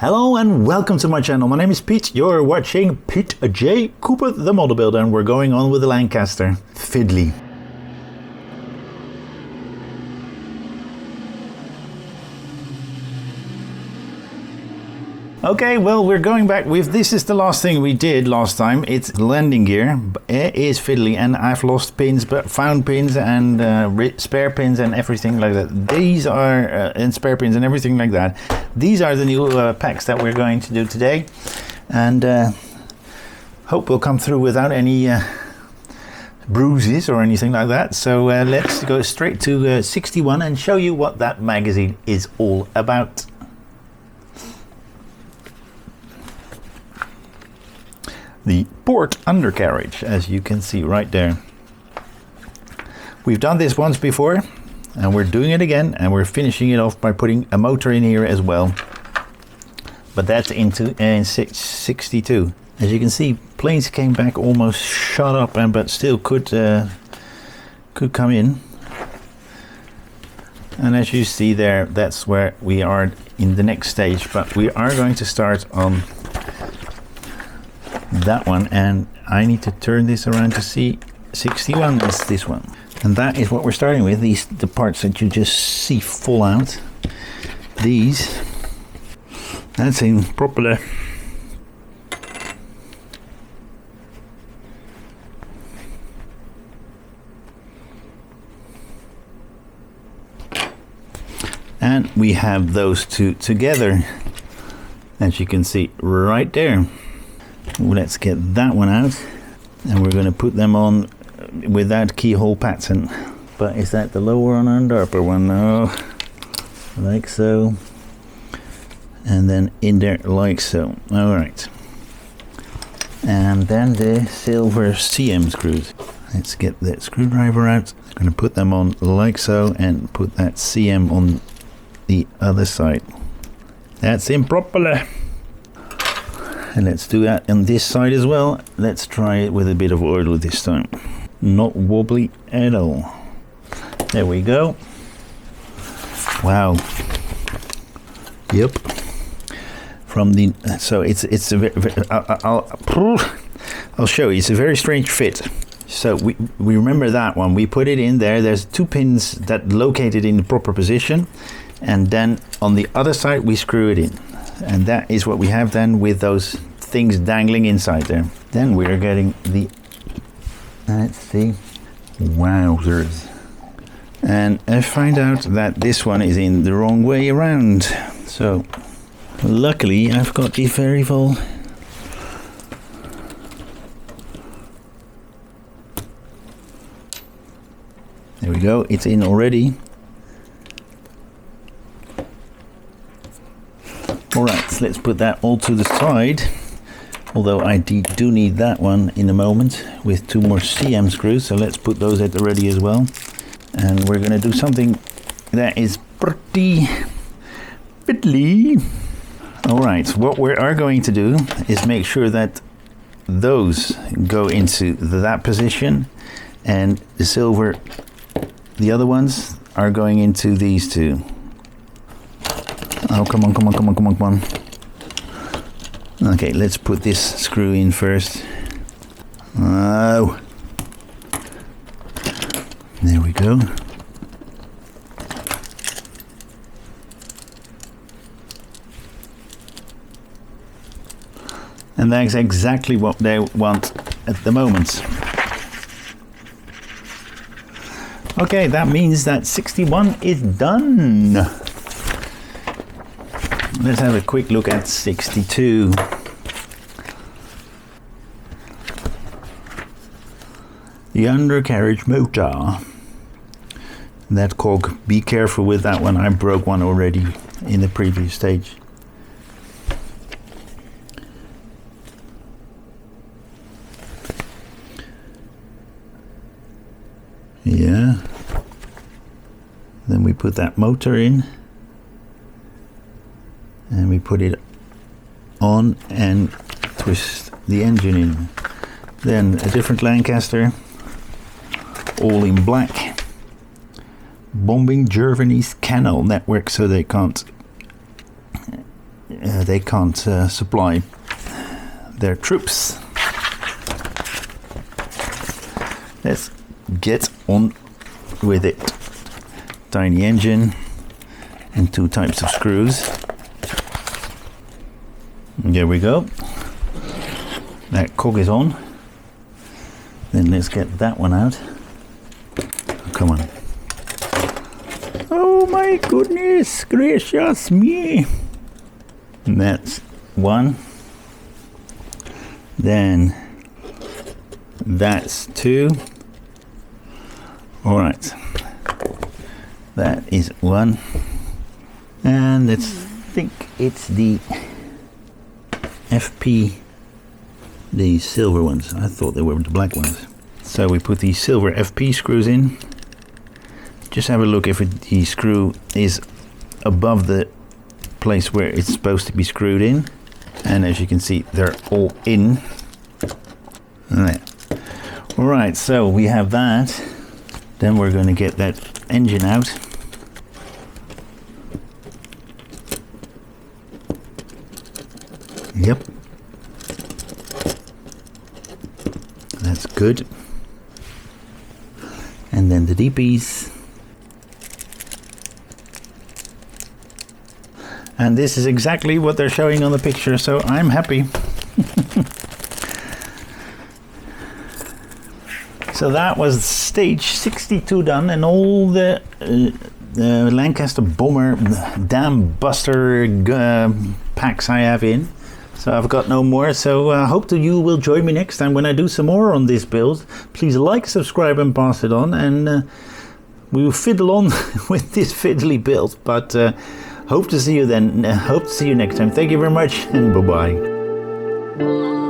Hello and welcome to my channel. My name is Pete. You're watching Pete J. Cooper, the model builder, and we're going on with the Lancaster Fiddly. Okay, well, we're going back with this is the last thing we did last time. It's landing gear. It is fiddly, and I've lost pins, but found pins and spare pins and everything like that. These are and spare pins and everything like that. These are the new packs that we're going to do today, and hope we'll come through without any bruises or anything like that. So let's go straight to 61 and show you what that magazine is all about. The port undercarriage, as you can see right there. We've done this once before and we're doing it again, and we're finishing it off by putting a motor in here as well, but that's in 62. As you can see, planes came back almost shut up, but still could come in. And as you see there, that's where we are in the next stage, but we are going to start on that one, and I need to turn this around to see 61 is this one, and that is what we're starting with. These the parts that you just see fall out. These, that's in proper and we have those two together, as you can see right there. Let's get that one out, and we're going to put them on with that keyhole pattern. But is that the lower one and upper one? No, like so, and then in there like so. All right, and then the silver CM screws. Let's get that screwdriver out. I'm going to put them on like so, and put that CM on the other side. That's improper. And let's do that on this side as well. Let's try it with a bit of oil this time. Not wobbly at all. There we go. Wow. Yep. From the so it's a very, I'll show you. It's a very strange fit. So we remember that one. We put it in there. There's two pins that located in the proper position, and then on the other side we screw it in. And that is what we have then with those things dangling inside there. Then we're getting the, let's see, wowzers. And I find out that this one is in the wrong way around. So luckily I've got the variable. There we go, it's in already. Alright, so let's put that all to the side, although I do need that one in a moment with two more CM screws, so let's put those at the ready as well. And we're going to do something that is pretty fiddly. Alright, what we are going to do is make sure that those go into that position, and the silver, the other ones, are going into these two. Oh, come on, come on, come on, come on, come on. Okay, let's put this screw in first. Oh. There we go. And that's exactly what they want at the moment. Okay, that means that 61 is done. Let's have a quick look at 62. The undercarriage motor. That cog, be careful with that one. I broke one already in the previous stage. Yeah. Then we put that motor in. And we put it on and twist the engine in. Then a different Lancaster, all in black. bombing Germany's canal network so they they can't supply their troops. Let's get on with it. Tiny engine and 2 types of screws. And there we go. That cog is on. Then let's get that one out. Oh, come on. Oh my goodness gracious me. And that's 1. Then that's 2. All right. That is 1. And let's think it's the FP, the silver ones. I thought they were the black ones. So we put the silver FP screws in. Just have a look if the screw is above the place where it's supposed to be screwed in. And as you can see, they're all in. There. All right, so we have that. Then we're going to get that engine out. Yep. That's good. And then the DPs. And this is exactly what they're showing on the picture, so I'm happy. So that was stage 62 done, and all the Lancaster Bomber Dam Buster packs I have in. So I've got no more, so I hope that you will join me next time when I do some more on this build. Please like, subscribe and pass it on, and we will fiddle on with this fiddly build, but hope to see you then. Hope to see you next time. Thank you very much, and bye-bye.